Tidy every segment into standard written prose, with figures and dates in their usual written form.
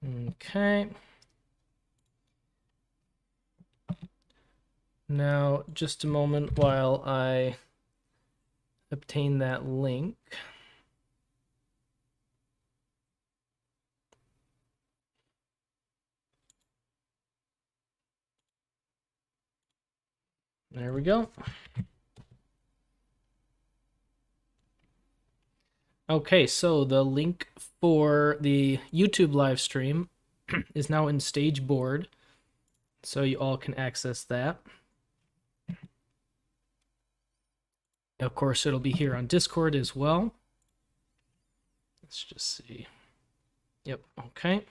Okay. Now, just a moment while I obtain that link. There we go. Okay, so the link for the YouTube live stream is now in stage board, so you all can access that. Of course, it'll be here on Discord as well. Let's just see. Yep, okay.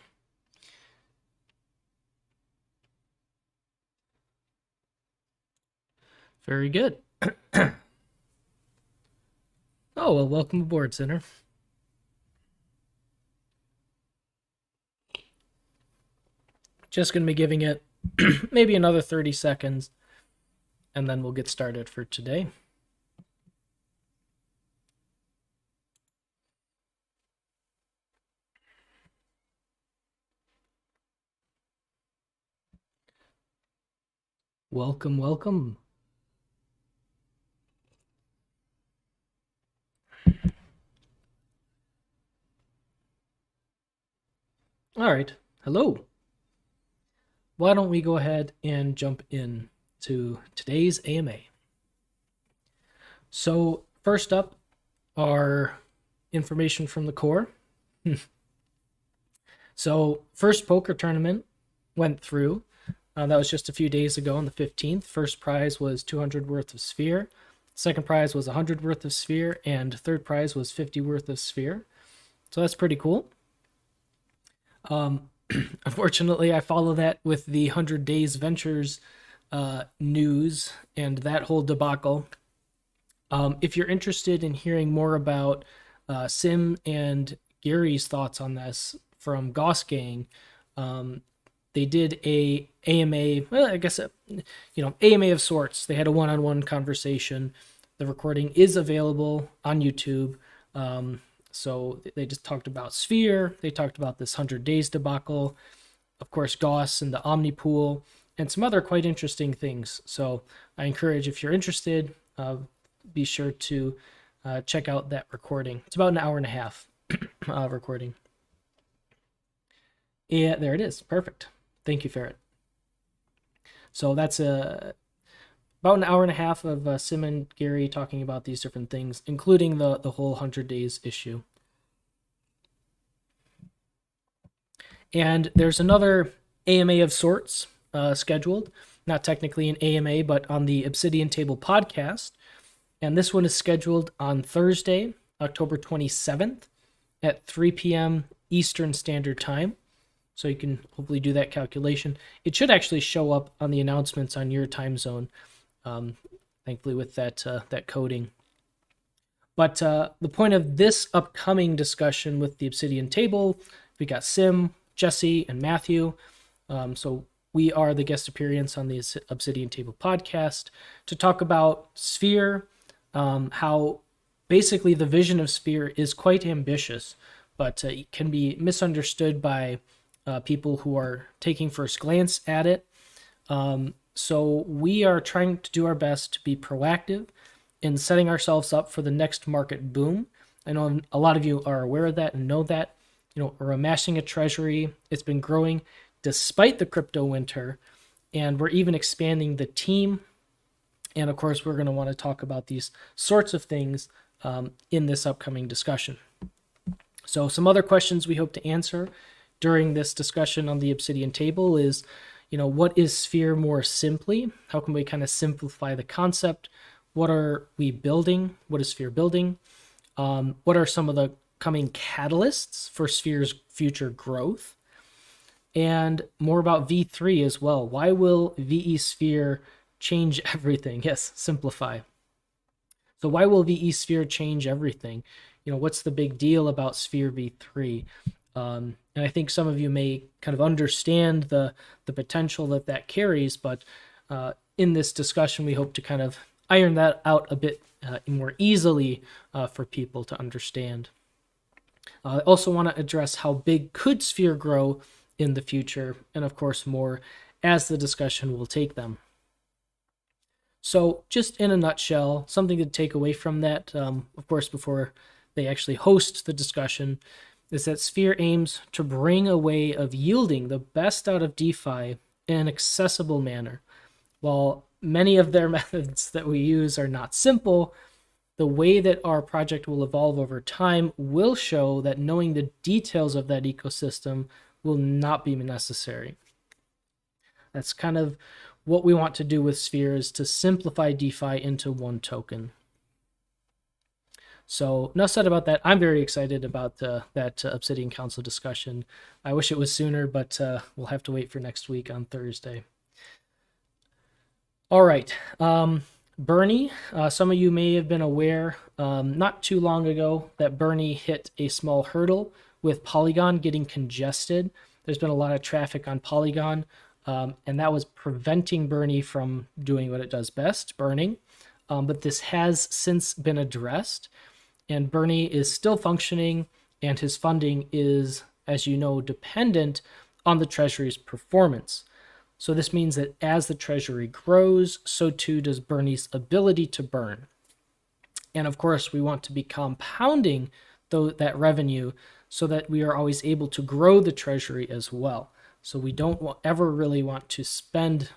Very good. Oh, well, welcome aboard, Sinner. Just going to be giving it maybe another 30 seconds, and then we'll get started for today. Welcome, welcome. All right, hello. Why don't we go ahead and jump in to today's AMA. So first up are information from the core. So first poker tournament went through. That was just a few days ago on the 15th. First prize was 200 worth of sphere. Second prize was 100 worth of sphere. And third prize was 50 worth of sphere. So that's pretty cool. Unfortunately, I follow that with the 100 Days Ventures news and that whole debacle. If you're interested in hearing more about Sim and Gary's thoughts on this from Goss Gang, they did a AMA, well, I guess, AMA of sorts. They had a one-on-one conversation. The recording is available on YouTube. So they just talked about Sphere. They talked about this 100 Days debacle. Of course, Goss and the Omnipool, and some other quite interesting things. So I encourage, if you're interested, be sure to check out that recording. It's about an hour and a half recording. Yeah, there it is. Perfect. Thank you, Ferret. So that's about an hour and a half of Sim and Gary talking about these different things, including the whole 100 Days issue. And there's another AMA of sorts scheduled, not technically an AMA, but on the Obsidian Table podcast. And this one is scheduled on Thursday, October 27th at 3 p.m. Eastern Standard Time. So you can hopefully do that calculation. It should actually show up on the announcements on your time zone, thankfully with that coding. But the point of this upcoming discussion with the Obsidian Table, we got Sim, Jesse, and Matthew. So we are the guest appearance on the Obsidian Table podcast to talk about Sphere, how basically the vision of Sphere is quite ambitious, but it can be misunderstood by people who are taking first glance at it. So we are trying to do our best to be proactive in setting ourselves up for the next market boom. I know a lot of you are aware of that and know that. We're amassing a treasury. It's been growing despite the crypto winter, and we're even expanding the team. And of course, we're going to want to talk about these sorts of things in this upcoming discussion. So some other questions we hope to answer during this discussion on the Obsidian Table is, what is Sphere more simply? How can we kind of simplify the concept? What are we building? What is Sphere building? What are some of the coming catalysts for Sphere's future growth? And more about V3 as well. Why will VE Sphere change everything? Yes, simplify. So why will VE Sphere change everything? What's the big deal about Sphere V3? And I think some of you may kind of understand the potential that carries, but in this discussion, we hope to kind of iron that out a bit more easily for people to understand. I also want to address how big could Sphere grow in the future, and of course more as the discussion will take them. So just in a nutshell, something to take away from that, of course, before they actually host the discussion, is that Sphere aims to bring a way of yielding the best out of DeFi in an accessible manner. While many of their methods that we use are not simple, the way that our project will evolve over time will show that knowing the details of that ecosystem will not be necessary. That's kind of what we want to do with Sphere, is to simplify DeFi into one token. So enough said about that. I'm very excited about that Obsidian Council discussion. I wish it was sooner, but we'll have to wait for next week on Thursday. All right. Bernie, some of you may have been aware not too long ago that Bernie hit a small hurdle with Polygon getting congested. There's been a lot of traffic on Polygon, and that was preventing Bernie from doing what it does best, burning. But this has since been addressed, and Bernie is still functioning, and his funding is, as you know, dependent on the Treasury's performance. So this means that as the Treasury grows, so too does Bernie's ability to burn. And of course, we want to be compounding that revenue so that we are always able to grow the Treasury as well. So we don't ever really want to spend,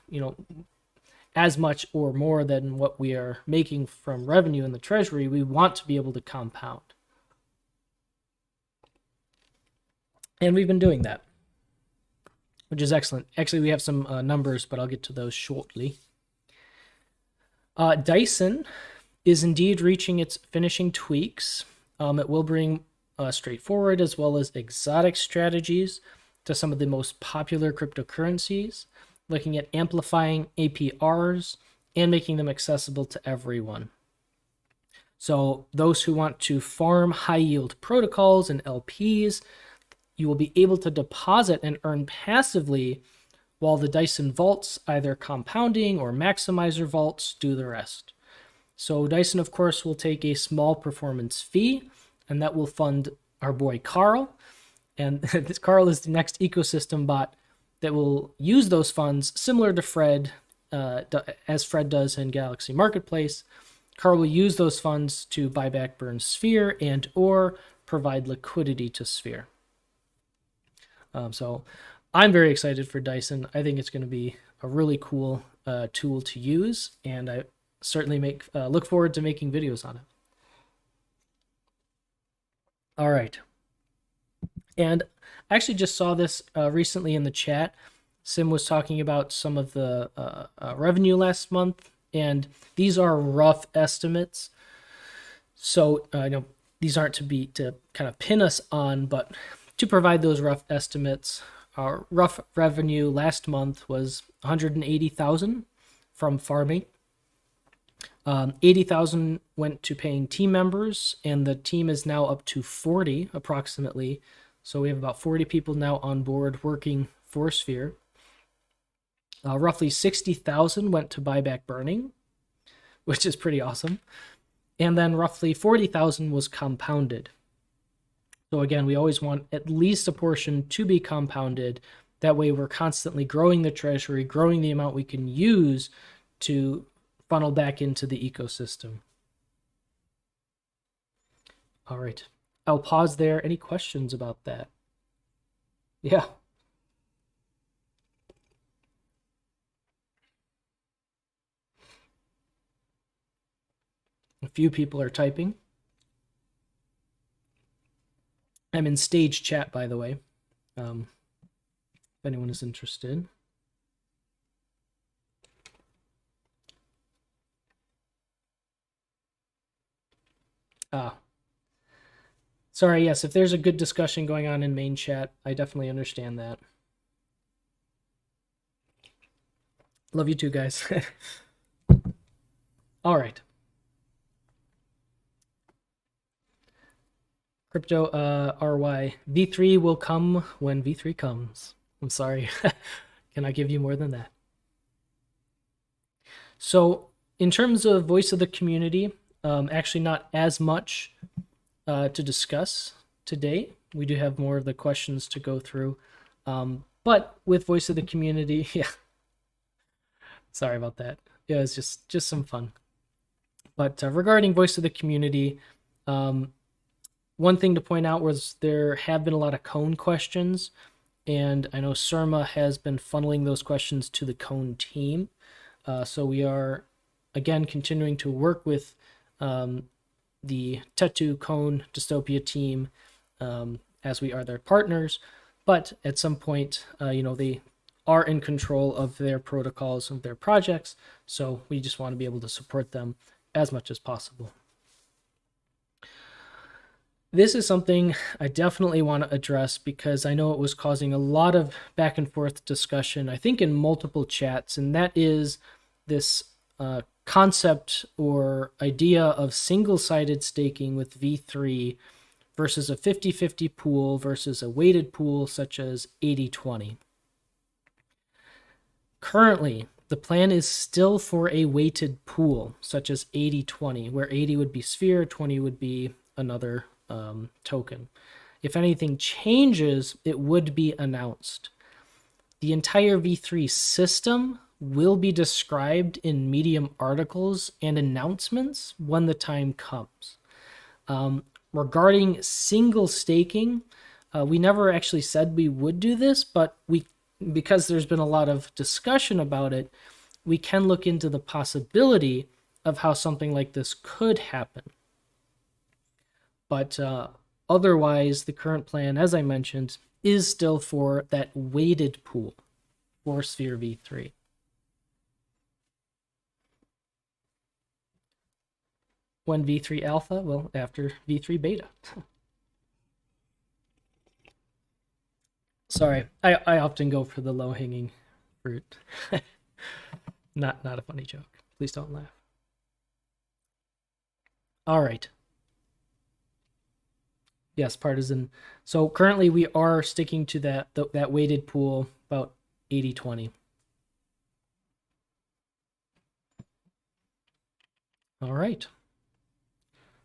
as much or more than what we are making from revenue in the Treasury. We want to be able to compound. And we've been doing that, which is excellent. Actually, we have some numbers, but I'll get to those shortly. Dyson is indeed reaching its finishing tweaks. It will bring straightforward as well as exotic strategies to some of the most popular cryptocurrencies, looking at amplifying APRs and making them accessible to everyone. So those who want to farm high-yield protocols and LPs, you will be able to deposit and earn passively, while the Dyson vaults, either compounding or maximizer vaults, do the rest. So Dyson, of course, will take a small performance fee, and that will fund our boy Carl. And this Carl is the next ecosystem bot that will use those funds, similar to Fred, as Fred does in Galaxy Marketplace. Carl will use those funds to buy back burned Sphere and or provide liquidity to Sphere. So I'm very excited for Dyson. I think it's going to be a really cool tool to use, and I certainly look forward to making videos on it. All right. And I actually just saw this recently in the chat. Sim was talking about some of the revenue last month, and these are rough estimates. So these aren't to kind of pin us on, but to provide those rough estimates. Our rough revenue last month was 180,000 from farming. 80,000 went to paying team members, and the team is now up to 40 approximately. So we have about 40 people now on board working for Sphere. Roughly 60,000 went to buyback burning, which is pretty awesome. And then roughly 40,000 was compounded. So again, we always want at least a portion to be compounded. That way we're constantly growing the Treasury, growing the amount we can use to funnel back into the ecosystem. All right. I'll pause there. Any questions about that? Yeah. A few people are typing. I'm in stage chat, by the way, if anyone is interested. Sorry, yes, if there's a good discussion going on in main chat, I definitely understand that. Love you too, guys. All right. Crypto RY. V3 will come when V3 comes. I'm sorry. Can I give you more than that? So in terms of voice of the community, actually not as much to discuss today. We do have more of the questions to go through. But with Voice of the Community, yeah, sorry about that. Yeah, it's just some fun. But regarding Voice of the Community, um, one thing to point out was there have been a lot of cone questions, and I know Surma has been funneling those questions to the cone team. So we are, again, continuing to work with the Tetu Cone Dystopia team as we are their partners. But at some point, they are in control of their protocols and their projects. So we just want to be able to support them as much as possible. This is something I definitely want to address because I know it was causing a lot of back and forth discussion, I think in multiple chats, and that is this concept or idea of single-sided staking with V3 versus a 50-50 pool versus a weighted pool such as 80-20. Currently, the plan is still for a weighted pool such as 80-20, where 80 would be Sphere, 20 would be another token. If anything changes, it would be announced. The entire V3 system will be described in Medium articles and announcements when the time comes. Regarding single staking, we never actually said we would do this, but because there's been a lot of discussion about it, we can look into the possibility of how something like this could happen. But otherwise, the current plan, as I mentioned, is still for that weighted pool for Sphere V3. When V3 Alpha? Well, after V3 Beta. Sorry, I often go for the low-hanging fruit. Not a funny joke. Please don't laugh. All right. Yes, partisan. So currently we are sticking to that weighted pool, about 80-20. All right.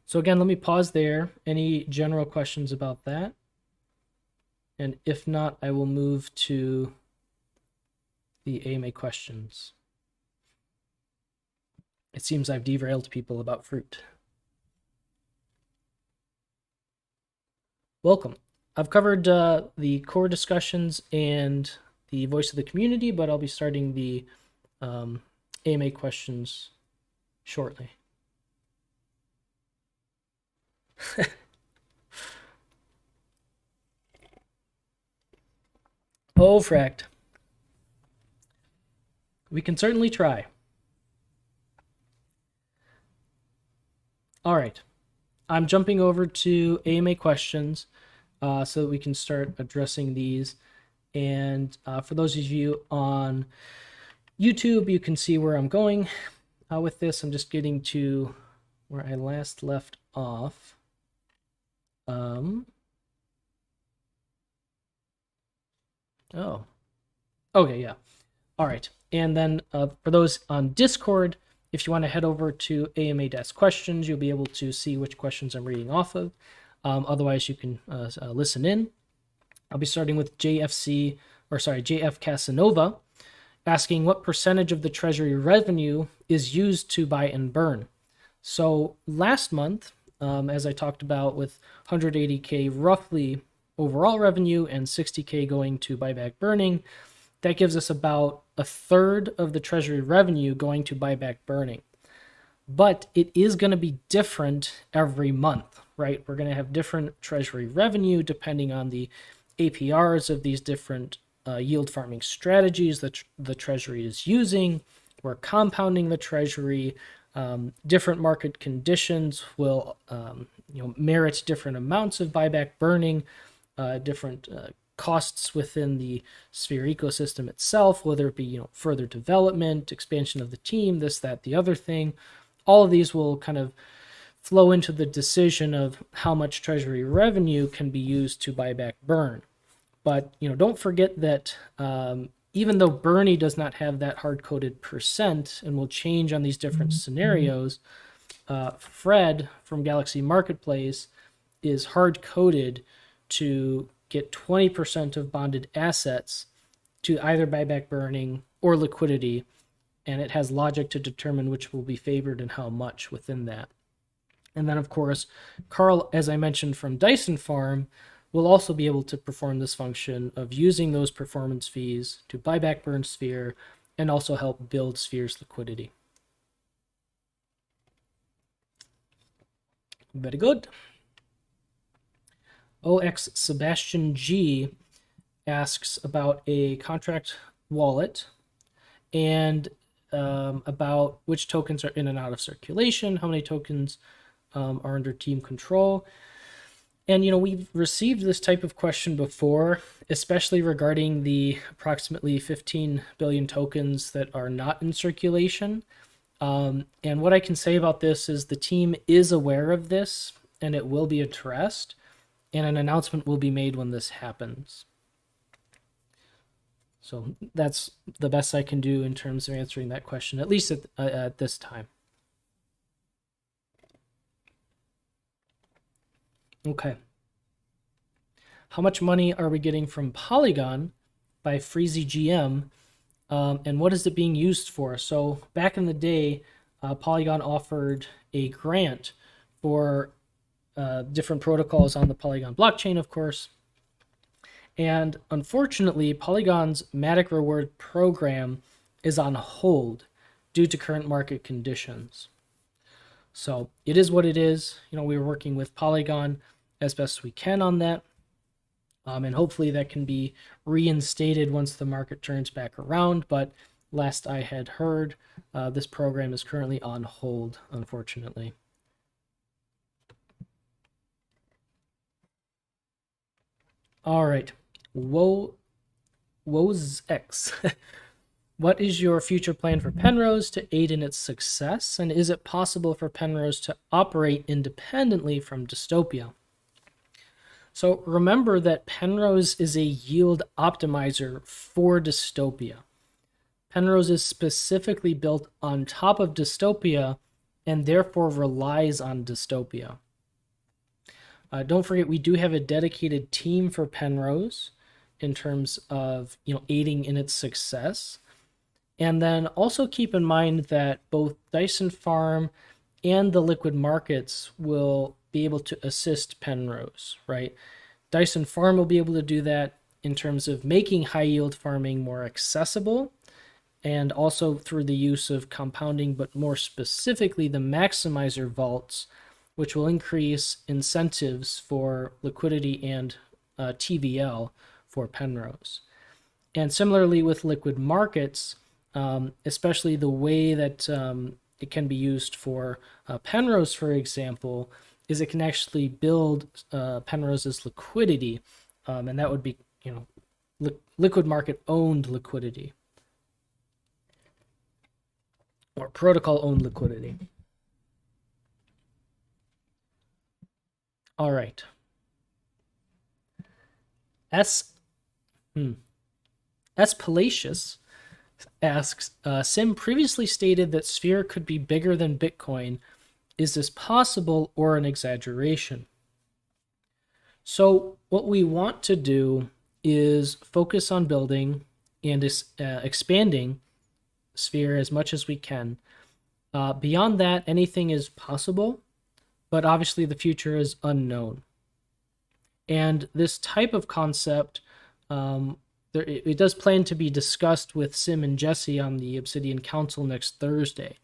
So again, let me pause there. Any general questions about that? And if not, I will move to the AMA questions. It seems I've derailed people about fruit. Welcome. I've covered the core discussions and the voice of the community, but I'll be starting the AMA questions shortly. Oh, fracked. We can certainly try. All right. I'm jumping over to AMA questions so that we can start addressing these. And for those of you on YouTube, you can see where I'm going with this. I'm just getting to where I last left off. Oh, okay, yeah. All right. And then for those on Discord, if you want to head over to AMA Desk Questions, you'll be able to see which questions I'm reading off of. Otherwise, you can listen in. I'll be starting with JF Casanova, asking what percentage of the Treasury revenue is used to buy and burn. So last month, as I talked about, with 180K roughly overall revenue and 60K going to buyback burning, that gives us about a third of the Treasury revenue going to buyback burning. But it is going to be different every month, right? We're going to have different Treasury revenue depending on the APRs of these different yield farming strategies that the Treasury is using. We're compounding the Treasury. Different market conditions will merit different amounts of buyback burning, different costs within the Sphere ecosystem itself, whether it be further development, expansion of the team, this, that, the other thing. All of these will kind of flow into the decision of how much Treasury revenue can be used to buy back burn. But don't forget that even though Bernie does not have that hard-coded percent and will change on these different scenarios, Fred from Galaxy Marketplace is hard-coded to get 20% of bonded assets to either buyback burning or liquidity, and it has logic to determine which will be favored and how much within that. And then, of course, Carl, as I mentioned from Dyson Farm, will also be able to perform this function of using those performance fees to buy back burn Sphere and also help build Sphere's liquidity. Very good. OX Sebastian G asks about a contract wallet and about which tokens are in and out of circulation, how many tokens are under team control. And, we've received this type of question before, especially regarding the approximately 15 billion tokens that are not in circulation. And what I can say about this is the team is aware of this and it will be addressed, and an announcement will be made when this happens. So that's the best I can do in terms of answering that question, at least at this time. Okay. How much money are we getting from Polygon by Freezy GM, and what is it being used for? So back in the day, Polygon offered a grant for different protocols on the Polygon blockchain, of course. And unfortunately, Polygon's Matic Reward program is on hold due to current market conditions. So it is what it is. We're working with Polygon as best we can on that. And hopefully that can be reinstated once the market turns back around. But last I had heard, this program is currently on hold, unfortunately. All right. Woes X. What is your future plan for Penrose to aid in its success? And is it possible for Penrose to operate independently from Dystopia? So remember that Penrose is a yield optimizer for Dystopia. Penrose is specifically built on top of Dystopia and therefore relies on Dystopia. Don't forget, we do have a dedicated team for Penrose in terms of aiding in its success. And then also keep in mind that both Dyson Farm and the liquid markets will be able to assist Penrose, right? Dyson Farm will be able to do that in terms of making high yield farming more accessible, and also through the use of compounding, but more specifically the maximizer vaults, which will increase incentives for liquidity and TVL for Penrose. And similarly with liquid markets, especially the way that it can be used for Penrose, for example, is it can actually build Penrose's liquidity, and that would be liquid market owned liquidity or protocol owned liquidity. All right. S. Palacious asks, Sim previously stated that Sphere could be bigger than Bitcoin. Is this possible or an exaggeration? So what we want to do is focus on building and expanding Sphere as much as we can. Beyond that, anything is possible, but obviously the future is unknown. And this type of concept, it does plan to be discussed with Sim and Jesse on the Obsidian Council next Thursday.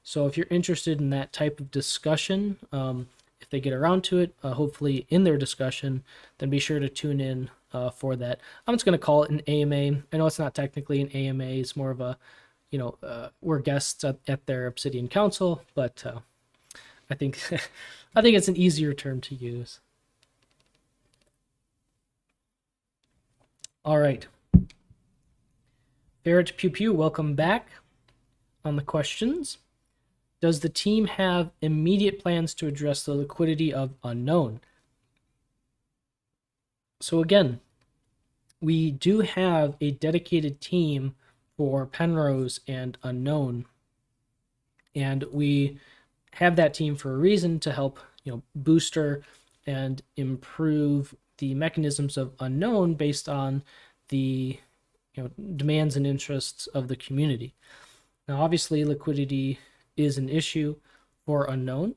So if you're interested in that type of discussion, if they get around to it, hopefully in their discussion, then be sure to tune in for that. I'm just going to call it an AMA. I know it's not technically an AMA. It's more of a, we're guests at their Obsidian Council, but I think it's an easier term to use. All right. Barrett Pew Pew, welcome back on the questions. Does the team have immediate plans to address the liquidity of unknown? So again, we do have a dedicated team for Penrose and unknown, and we have that team for a reason, to help booster and improve the mechanisms of unknown based on the demands and interests of the community. Now, obviously, liquidity is an issue for unknown,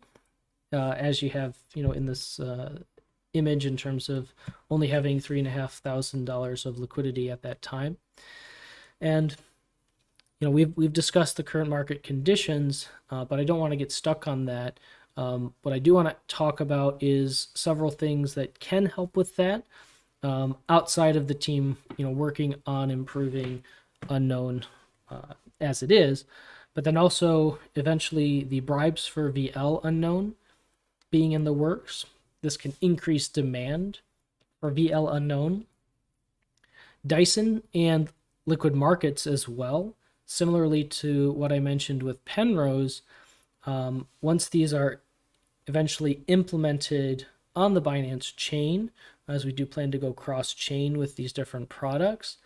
as you have, in this image in terms of only having $3,500 of liquidity at that time. And we've discussed the current market conditions, but I don't want to get stuck on that. What I do want to talk about is several things that can help with that, outside of the team, working on improving unknown as it is, but then also eventually the bribes for VL unknown being in the works. This can increase demand for VL unknown. Dyson and liquid markets as well. Similarly to what I mentioned with Penrose, once these are eventually implemented on the Binance chain, as we do plan to go cross-chain with these different products,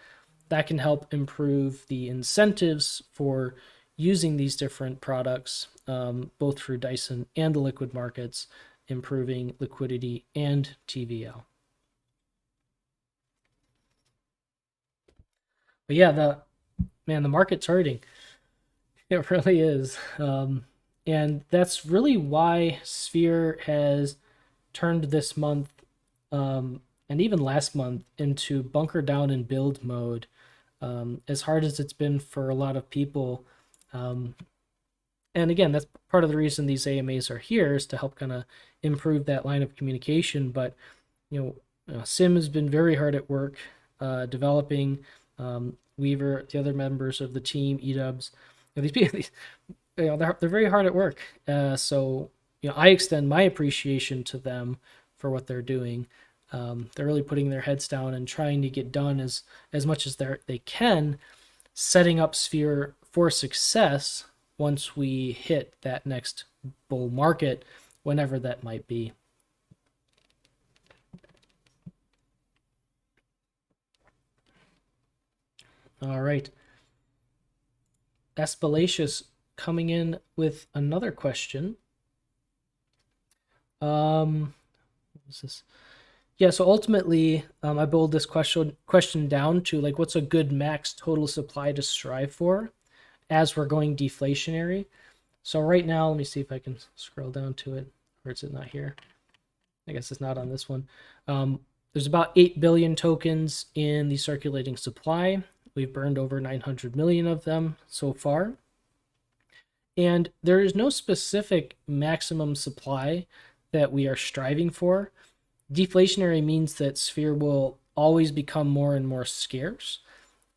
that can help improve the incentives for using these different products, both through Dyson and the liquid markets, improving liquidity and TVL. But yeah, the market's hurting. It really is. And that's really why Sphere has turned this month, and even last month, into bunker down and build mode. As hard as it's been for a lot of people. And again, that's part of the reason these AMAs are here, is to help kind of improve that line of communication. But, Sim has been very hard at work developing. Weaver, the other members of the team, Edubs, these people, they're very hard at work. So I extend my appreciation to them for what they're doing. They're really putting their heads down and trying to get done as much as they can, setting up Sphere for success once we hit that next bull market, whenever that might be. All right. Espalacious coming in with another question. What was this? Yeah, so ultimately, I boiled this question down to what's a good max total supply to strive for as we're going deflationary. So right now, let me see if I can scroll down to it, or is it not here? I guess it's not on this one. There's about 8 billion tokens in the circulating supply. We've burned over 900 million of them so far. And there is no specific maximum supply that we are striving for. Deflationary means that Sphere will always become more and more scarce.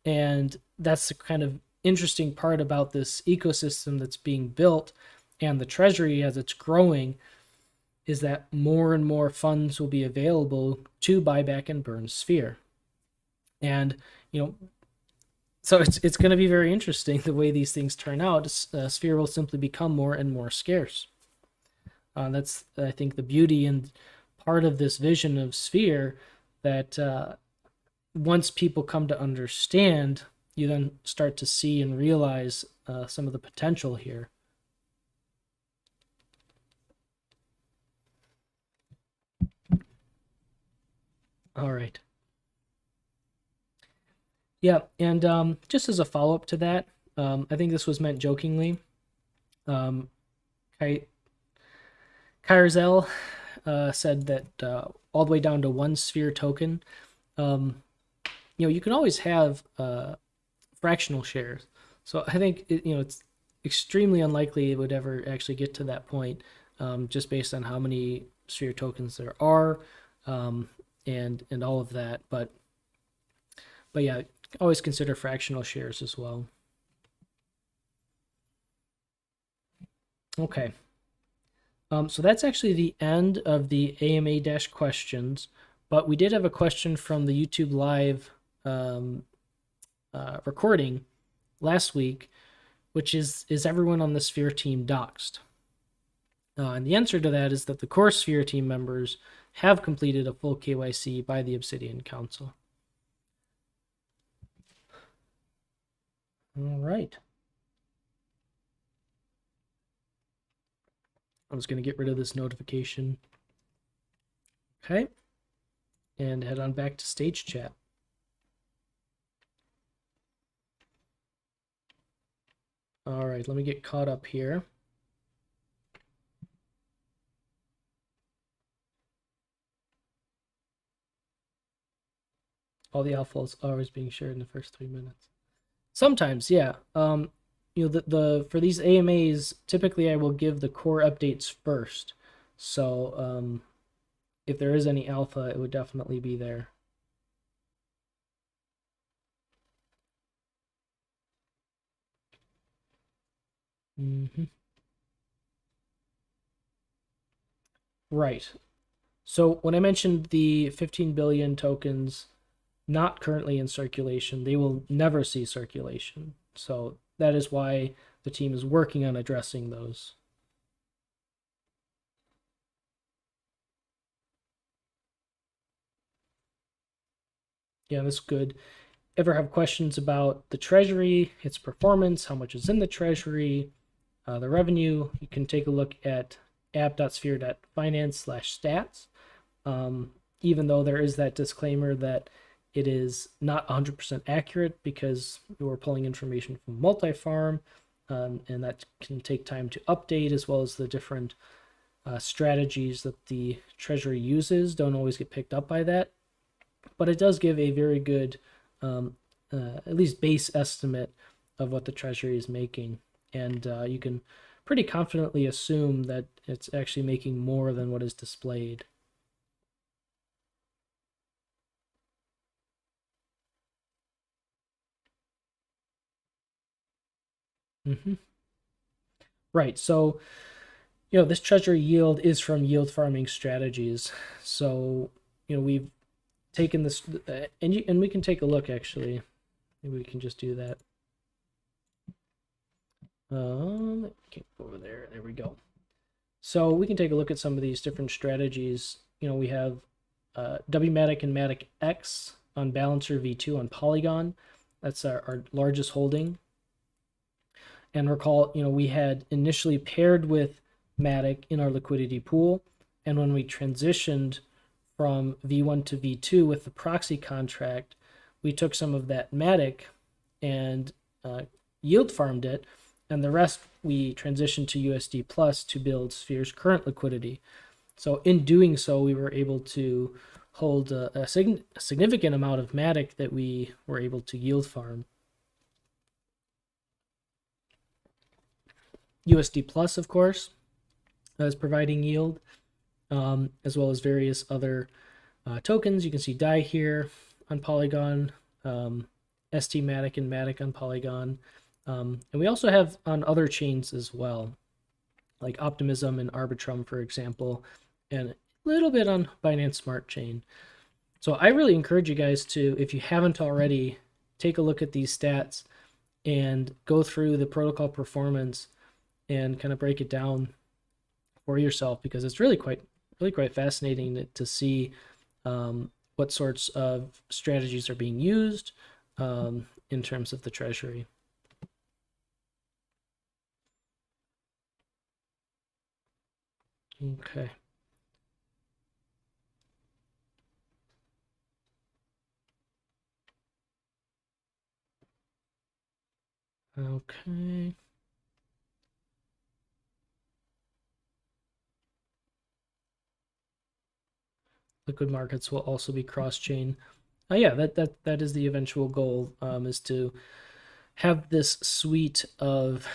And that's the kind of interesting part about this ecosystem that's being built, and the Treasury as it's growing, is that more and more funds will be available to buy back and burn Sphere. And, so it's going to be very interesting the way these things turn out. Sphere will simply become more and more scarce. That's, I think, the beauty and part of this vision of Sphere, that once people come to understand, you then start to see and realize some of the potential here. All right. Yeah, and just as a follow-up to that, I think this was meant jokingly. Kyrzel said that all the way down to 1 Sphere token, you can always have fractional shares. So I think it's extremely unlikely it would ever actually get to that point, just based on how many Sphere tokens there are, and all of that. But yeah, always consider fractional shares as well. Okay. So that's actually the end of the AMA questions, but we did have a question from the YouTube Live recording last week, which is everyone on the Sphere team doxed? And the answer to that is that the core Sphere team members have completed a full KYC by the Obsidian Council. All right. I'm just going to get rid of this notification. Okay. And head on back to stage chat. All right, let me get caught up here. All the alpha is always being shared in the first 3 minutes. Sometimes, yeah. The for these AMAs, typically I will give the core updates first. So if there is any alpha, it would definitely be there. Mm-hmm. Right. So when I mentioned the 15 billion tokens not currently in circulation, they will never see circulation. So that is why the team is working on addressing those. Yeah, that's good. Ever have questions about the treasury, its performance, how much is in the treasury, the revenue? You can take a look at app.sphere.finance/stats. Even though there is that disclaimer that it is not 100% accurate because we're pulling information from multi-farm, and that can take time to update, as well as the different strategies that the Treasury uses don't always get picked up by that. But it does give a very good, at least base estimate of what the Treasury is making. And you can pretty confidently assume that it's actually making more than what is displayed. Mm-hmm. Right. So, this treasury yield is from yield farming strategies. So, we've taken this, and we can take a look actually. Maybe we can just do that. Okay, over there. There we go. So we can take a look at some of these different strategies. We have WMATIC and MATIC X on Balancer V2 on Polygon. That's our largest holding. And recall, we had initially paired with Matic in our liquidity pool. And when we transitioned from V1 to V2 with the proxy contract, we took some of that Matic and yield farmed it. And the rest we transitioned to USD Plus to build Sphere's current liquidity. So in doing so, we were able to hold a significant amount of Matic that we were able to yield farm. USD Plus, of course, is providing yield, as well as various other tokens. You can see DAI here on Polygon, ST-Matic and Matic on Polygon. And we also have on other chains as well, like Optimism and Arbitrum, for example, and a little bit on Binance Smart Chain. So I really encourage you guys to, if you haven't already, take a look at these stats and go through the protocol performance and kind of break it down for yourself, because it's really quite fascinating to see what sorts of strategies are being used in terms of the treasury. Okay. Okay. Liquid markets will also be cross-chain. Yeah, that is the eventual goal, is to have this suite of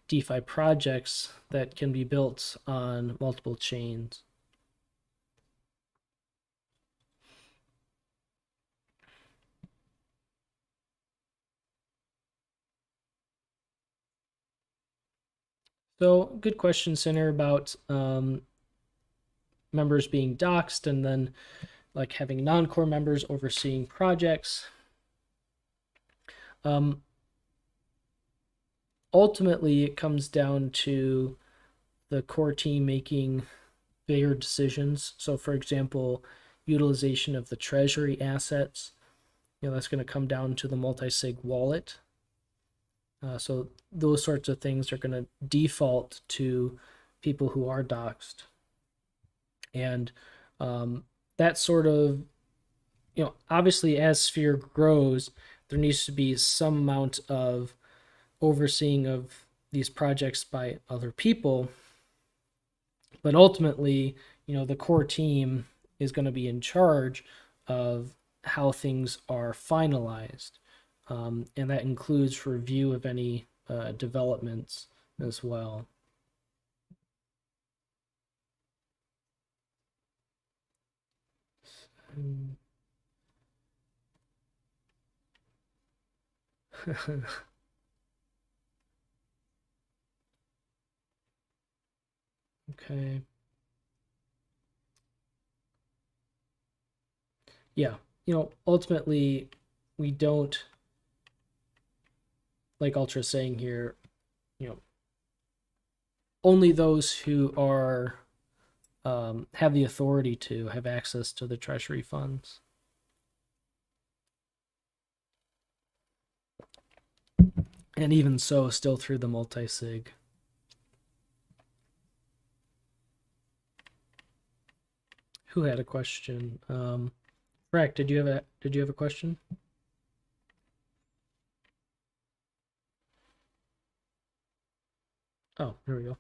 DeFi projects that can be built on multiple chains. So, good question, Sinner, about members being doxxed and then like having non-core members overseeing projects. Ultimately, it comes down to the core team making bigger decisions. So, for example, utilization of the treasury assets. That's going to come down to the multi-sig wallet. So those sorts of things are going to default to people who are doxxed. And that sort of, obviously as Sphere grows, there needs to be some amount of overseeing of these projects by other people, but ultimately, the core team is going to be in charge of how things are finalized. And that includes review of any developments as well. Okay. Yeah. Ultimately, we don't, like Ultra saying here, you know, only those who are have the authority to have access to the Treasury funds. And even so, still through the multi-sig. Who had a question? Frack, did you have a question? Oh, here we go.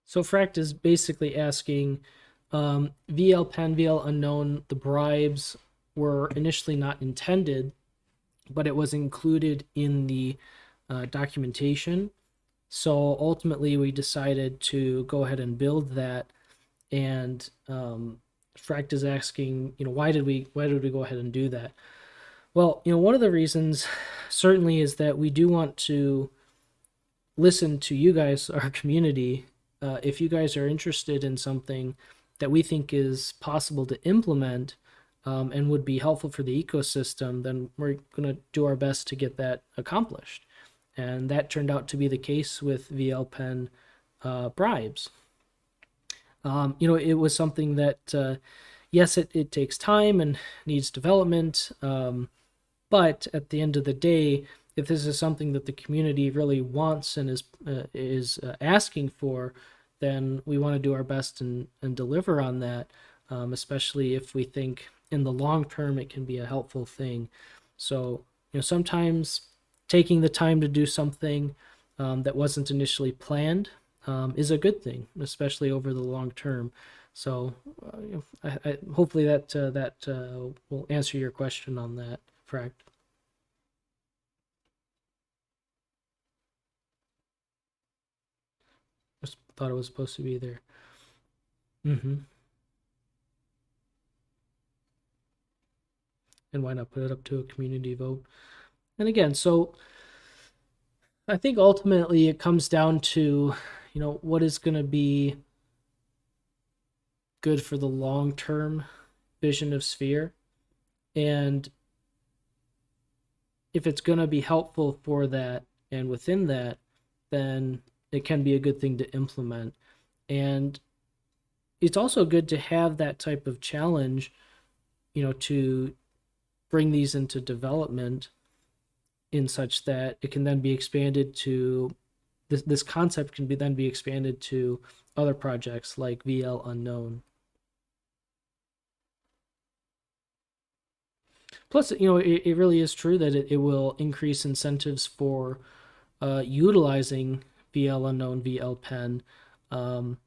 So Fract is basically asking, VL pen, VL unknown, the bribes were initially not intended, but it was included in the documentation. So ultimately, we decided to go ahead and build that. And Fract is asking, why did we go ahead and do that? Well, one of the reasons certainly is that we do want to listen to you guys, our community. If you guys are interested in something that we think is possible to implement and would be helpful for the ecosystem, then we're going to do our best to get that accomplished. And that turned out to be the case with VL Pen bribes. It was something that, yes, it takes time and needs development. But at the end of the day, if this is something that the community really wants and is asking for, then we want to do our best and deliver on that, especially if we think in the long term it can be a helpful thing. So, sometimes taking the time to do something that wasn't initially planned is a good thing, especially over the long term. So, hopefully that will answer your question on that, correct? Just thought it was supposed to be there. Mm-hmm. And why not put it up to a community vote? And again, so I think ultimately it comes down to, what is going to be good for the long term vision of Sphere. And if it's going to be helpful for that and within that, then it can be a good thing to implement. And it's also good to have that type of challenge, to bring these into development in such that it can then be expanded to this concept can be expanded to other projects like VL Unknown. Plus, it really is true that it will increase incentives for utilizing VL Unknown, VL Pen, um,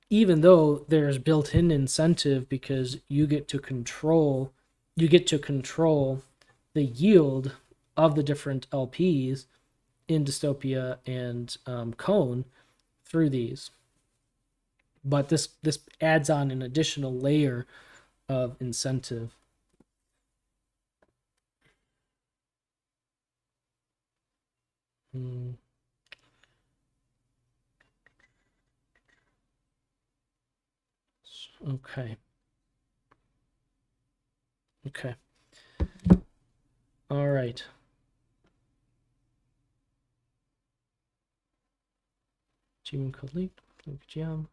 even though there's built-in incentive because you get to control the yield of the different LPs in Dystopia and Cone through these. But this adds on an additional layer of incentive. Hmm. Okay. Okay. All right. Team code leaked. GM.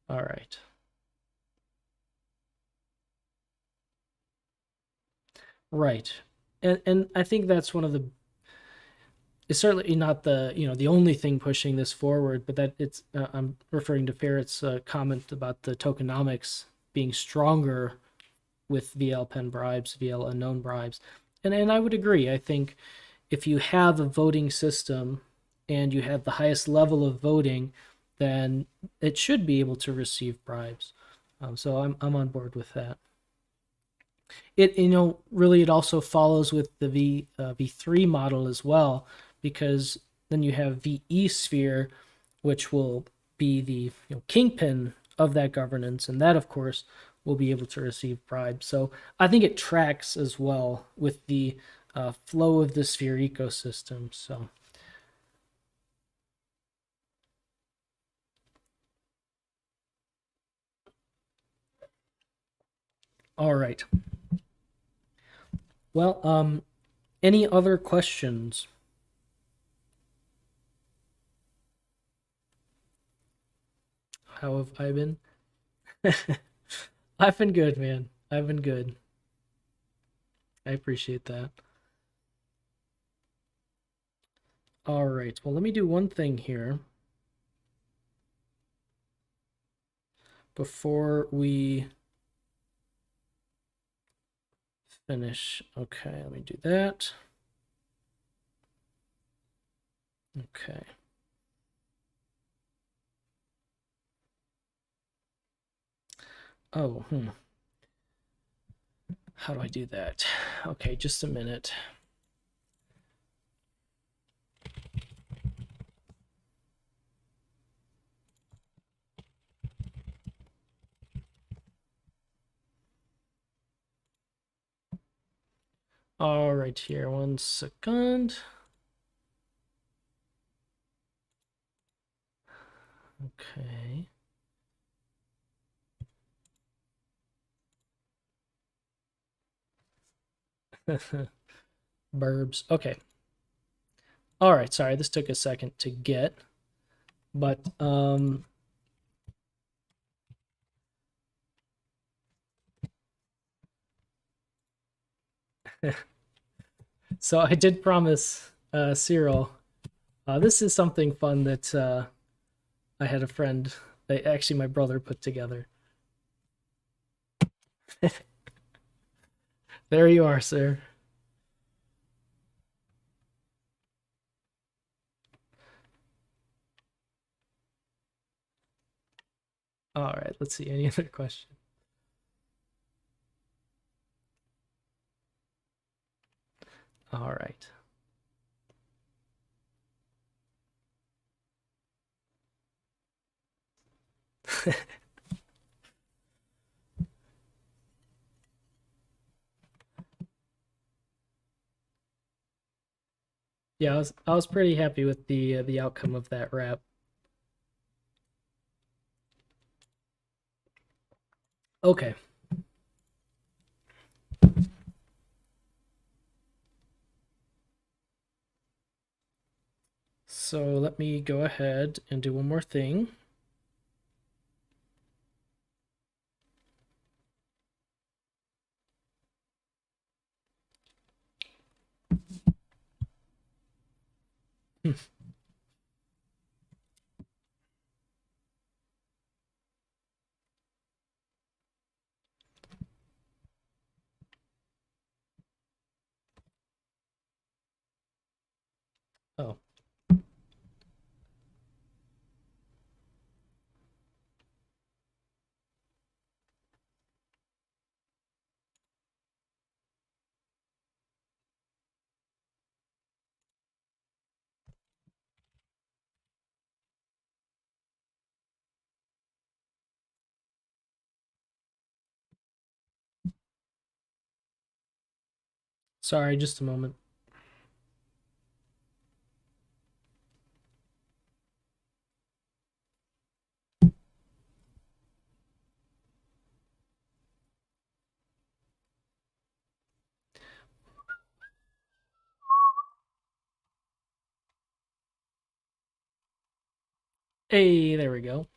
All right. Right. And I think that's one of the is certainly not the only thing pushing this forward, but that it's I'm referring to Ferret's comment about the tokenomics being stronger with VL pen bribes, VL unknown bribes, and I would agree. I think if you have a voting system and you have the highest level of voting, then it should be able to receive bribes. So I'm on board with that. It really it also follows with the V3 model as well, because then you have VE sphere, which will be the kingpin of that governance, and that of course will be able to receive bribes. So I think it tracks as well with the flow of the sphere ecosystem. So all right. Well, any other questions? How have I been? I've been good, man. I've been good. I appreciate that. All right. Well, let me do one thing here before we finish. Okay, let me do that. Okay. Oh, how do I do that? Okay, just a minute. All right, here, 1 second. Okay. Burbs. Okay. All right, sorry, this took a second to get, but so I did promise Cyril. This is something fun that I had a friend, actually my brother, put together. There you are, sir. All right, let's see. Any other question? All right. Yeah, I was pretty happy with the outcome of that rap. Okay. So let me go ahead and do one more thing. Oh, sorry, just a moment. Hey, there we go.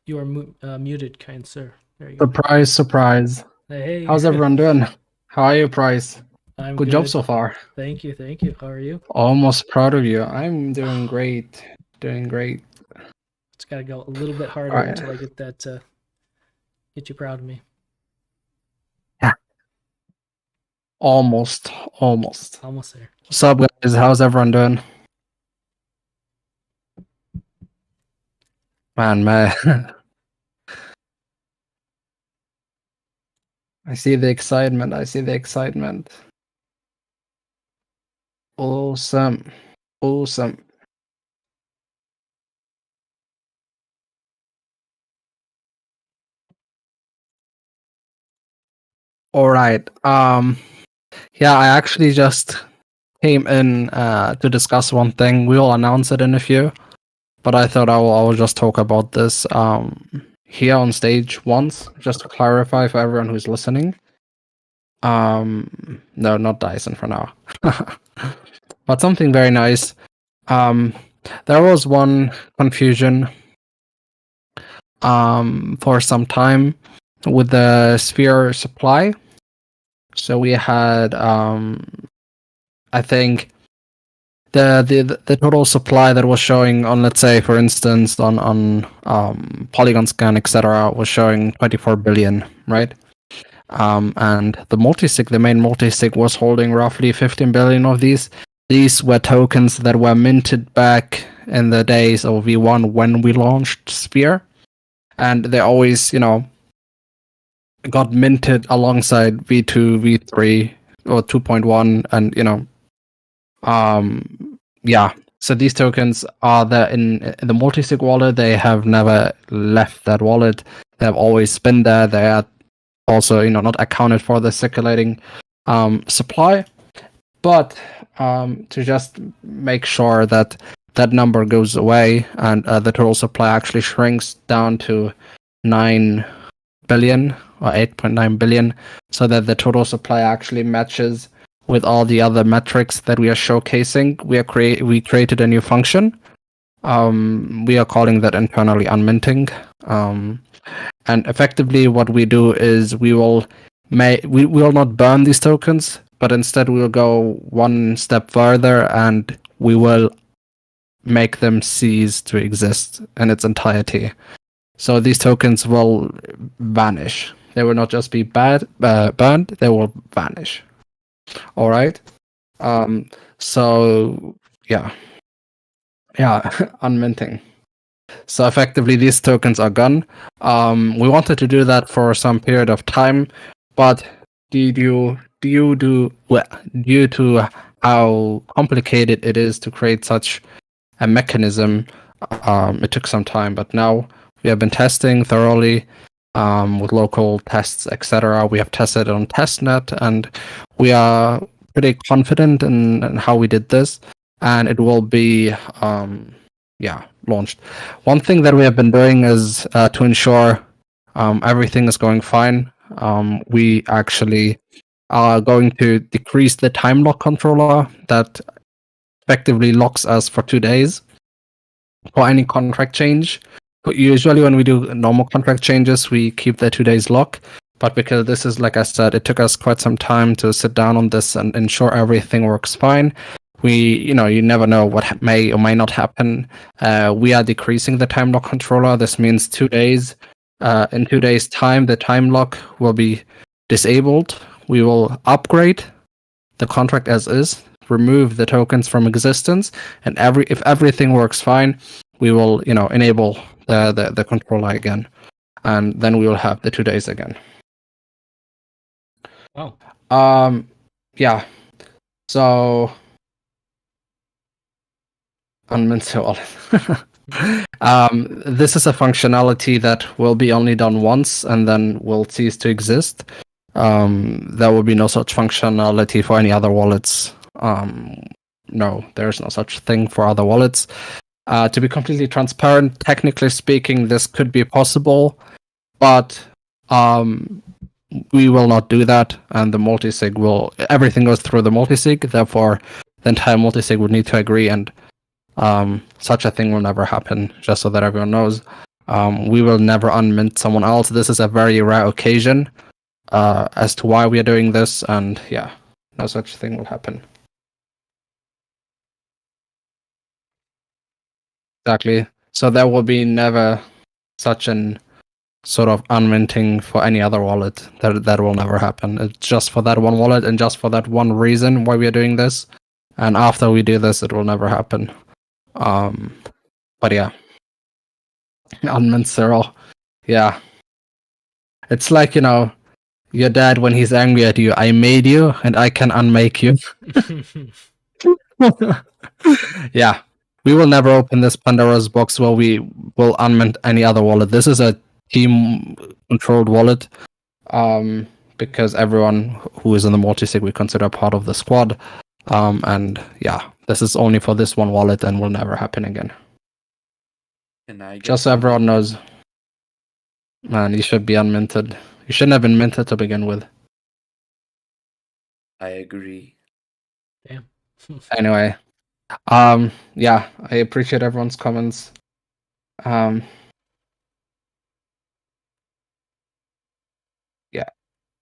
You are muted, kind sir. There you go. Surprise, surprise. Hey, How's everyone doing? How are you, Price? I'm Good job good. so far. Thank you, thank you. How are you? Almost proud of you. I'm doing great. Doing great. It's got to go a little bit All harder right. until I get that, get you proud of me. Yeah. Almost. Almost. Almost there. What's up, guys? How's everyone doing? Man. I see the excitement. I see the excitement. Awesome. Awesome. All right. Yeah, I actually just came in to discuss one thing. We'll announce it in a few. But I thought I will just talk about this here on stage once, just to clarify for everyone who's listening. No, not Dyson for now, but something very nice. Um, there was one confusion for some time with the sphere supply. So we had I think the total supply that was showing on, let's say, for instance, on Polygon scan, etc., was showing 24 billion, right? And the multisig, the main multisig, was holding roughly 15 billion of these. These were tokens that were minted back in the days of V1 when we launched Sphere, and they always, got minted alongside V2, V3, or 2.1, and yeah. So these tokens are there in the multisig wallet. They have never left that wallet. They have always been there. They are also, not accounted for the circulating supply. But to just make sure that that number goes away and the total supply actually shrinks down to 9 billion or 8.9 billion, so that the total supply actually matches with all the other metrics that we are showcasing, we created a new function. We are calling that internally unminting. And effectively, what we do is we will not burn these tokens, but instead we will go one step further and we will make them cease to exist in its entirety. So these tokens will vanish. They will not just be burned; they will vanish. All right. So yeah, unminting. So effectively, these tokens are gone. We wanted to do that for some period of time, but due to how complicated it is to create such a mechanism, it took some time. But now we have been testing thoroughly with local tests, etc. We have tested on testnet, and we are pretty confident in how we did this, and it will be launched. One thing that we have been doing is to ensure everything is going fine. We actually are going to decrease the time lock controller that effectively locks us for 2 days for any contract change. Usually when we do normal contract changes, we keep the 2 days lock. But because this is, like I said, it took us quite some time to sit down on this and ensure everything works fine. You never know what may or may not happen. We are decreasing the time lock controller. This means 2 days. In 2 days' time, the time lock will be disabled. We will upgrade the contract as is, remove the tokens from existence, and if everything works fine, we will enable the controller again, and then we will have the 2 days again. Wow. Yeah. So unmint wallet. This is a functionality that will be only done once and then will cease to exist. There will be no such functionality for any other wallets. No, there's no such thing for other wallets. To be completely transparent, technically speaking, this could be possible, but we will not do that, and the multisig everything goes through the multisig, therefore the entire multisig would need to agree, and such a thing will never happen, just so that everyone knows. We will never unmint someone else. This is a very rare occasion. as to why we are doing this, and yeah, no such thing will happen. Exactly. So there will be never such an sort of unminting for any other wallet. That will never happen. It's just for that one wallet and just for that one reason why we are doing this. And after we do this, it will never happen. But yeah, unmint zero. Yeah, it's like, your dad when he's angry at you. I made you, and I can unmake you. Yeah, we will never open this Pandora's box where we will unmint any other wallet. This is a team controlled wallet, because everyone who is in the multisig we consider part of the squad, and yeah, this is only for this one wallet and will never happen again. And I get Just so everyone knows, man, you should be unminted. You shouldn't have been minted to begin with. I agree. Damn. Anyway, yeah, I appreciate everyone's comments. Yeah,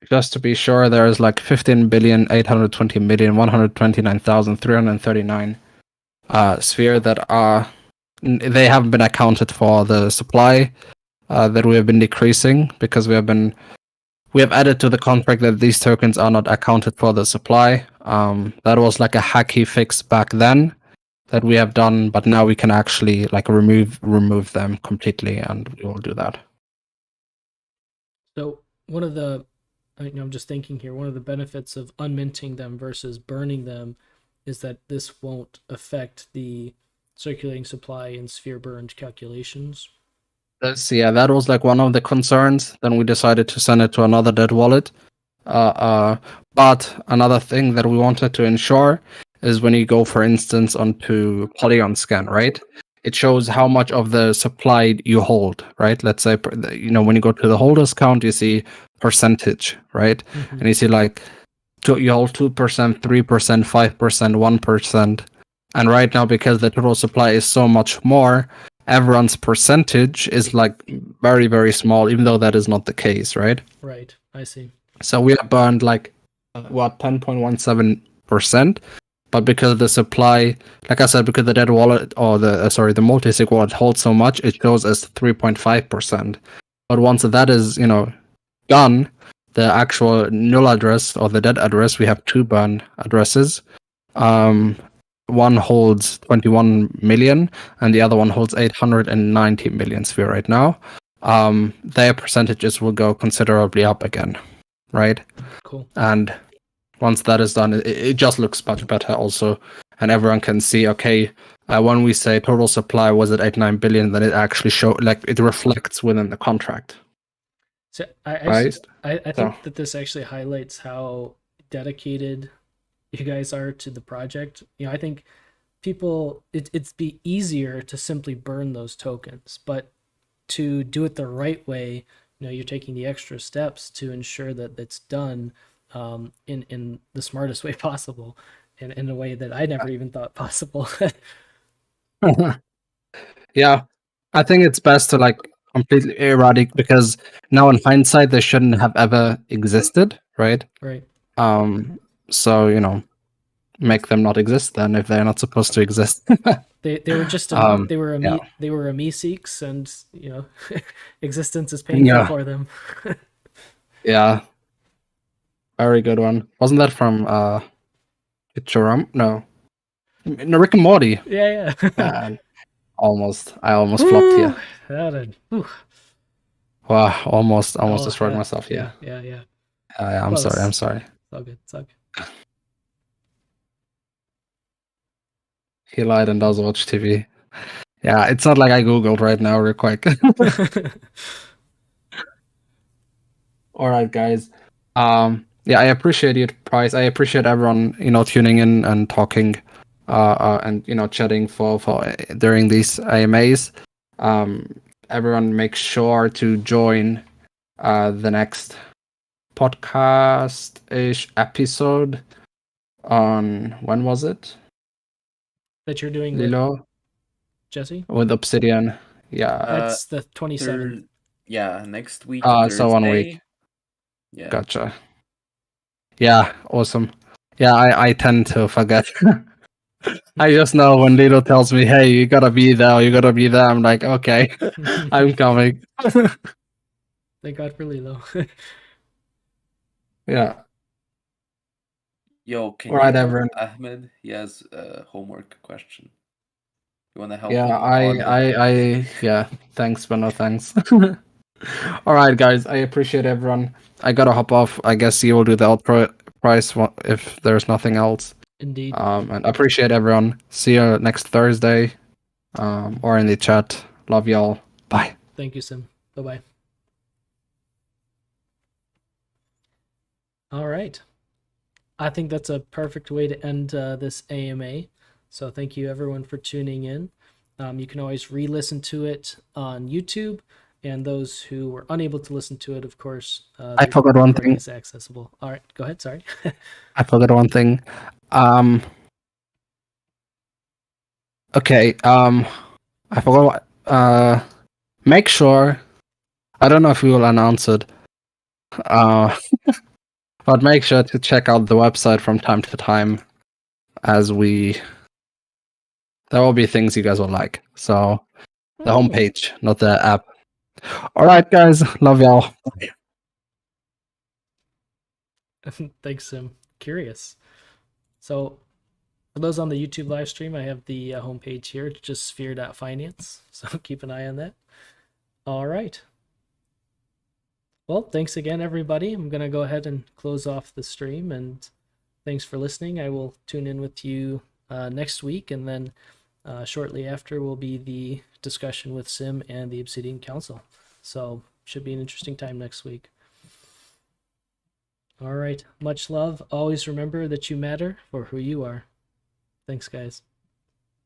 just to be sure, there is like 15,820,129,339 sphere that they haven't been accounted for the supply that we have been decreasing because we have added to the contract that these tokens are not accounted for the supply. That was like a hacky fix back then that we have done, but now we can actually like remove them completely, and we will do that. So one of the, I'm just thinking here, one of the benefits of unminting them versus burning them is that this won't affect the circulating supply and sphere burned calculations. That was like one of the concerns. Then we decided to send it to another dead wallet. But another thing that we wanted to ensure is when you go, for instance, onto Polygon Scan, right? It shows how much of the supply you hold, right? Let's say, when you go to the holders count, you see percentage, right? Mm-hmm. And you see like you hold 2%, 3%, 5%, 1%. And right now, because the total supply is so much more, everyone's percentage is like very, very small, even though that is not the case, right? Right, I see. So we have burned like 10.17%, but because the supply, like I said, because the dead wallet or the multi-sig wallet holds so much, it shows as 3.5%. But once that is gone, the actual null address or the dead address, we have two burn addresses. One holds 21 million and the other one holds 890 million sphere right now. Their percentages will go considerably up again, right? Cool. And once that is done, it just looks much better also, and everyone can see, okay, when we say total supply was at 89 billion, then it actually it reflects within the contract. So I think that this actually highlights how dedicated you guys are to the project. I think it'd be easier to simply burn those tokens, but to do it the right way, you're taking the extra steps to ensure that it's done in the smartest way possible, in a way that I never even thought possible. Yeah, I think it's best to like completely eradicate, because now in hindsight they shouldn't have ever existed, right? Right. So make them not exist then if they're not supposed to exist. They were just they were Amiseeks, and existence is painful for them. Yeah, very good one. Wasn't that from Futurama? No, Rick and Morty. Yeah. I almost flopped here. Wow, almost destroyed myself here. Yeah. I'm sorry. It's all good. He lied and does watch TV. Yeah, it's not like I googled right now real quick. All right, guys. Yeah, I appreciate you, Price. I appreciate everyone, tuning in and talking, and chatting for during these AMAs. Everyone, make sure to join the next podcast-ish episode on, when was it? That you're doing Lilo? Jesse? With Obsidian. Yeah. That's the 27th. Yeah, next week. So 1 week. Yeah. Gotcha. Yeah, awesome. Yeah, I tend to forget. I just know when Lilo tells me, "Hey, you gotta be there, you gotta be there." I'm like, okay, I'm coming. Thank God for Lilo. Yeah. Yo, can All you right, help everyone. Ahmed? He has a homework question. You wanna help Yeah, him on it? yeah. Thanks, but no thanks. All right, guys. I appreciate everyone. I gotta hop off. I guess you will do the price if there's nothing else. Indeed. And I appreciate everyone. See you next Thursday. Or in the chat. Love y'all. Bye. Thank you, Sim. Bye bye. All right. I think that's a perfect way to end this AMA. So thank you everyone for tuning in. You can always re-listen to it on YouTube, and those who were unable to listen to it, of course, I the forgot one recording thing. is accessible. All right, go ahead. Sorry. I forgot one thing. Okay. I forgot what. Make sure. I don't know if we will announce it. Uh, but make sure to check out the website from time to time, as there will be things you guys will like. So the homepage, not the app. All right, guys. Love y'all. Thanks, Sim. Curious. So for those on the YouTube live stream, I have the homepage here. It's just sphere.finance. So keep an eye on that. All right. Well, thanks again, everybody. I'm going to go ahead and close off the stream, and thanks for listening. I will tune in with you next week, and then shortly after will be the discussion with Sim and the Obsidian Council. So should be an interesting time next week. All right. Much love. Always remember that you matter for who you are. Thanks, guys.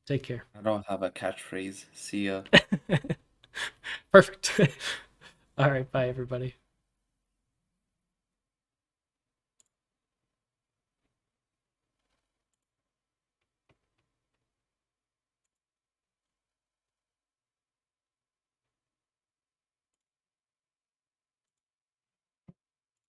Take care. I don't have a catchphrase. See ya. Perfect. All right. Bye, everybody.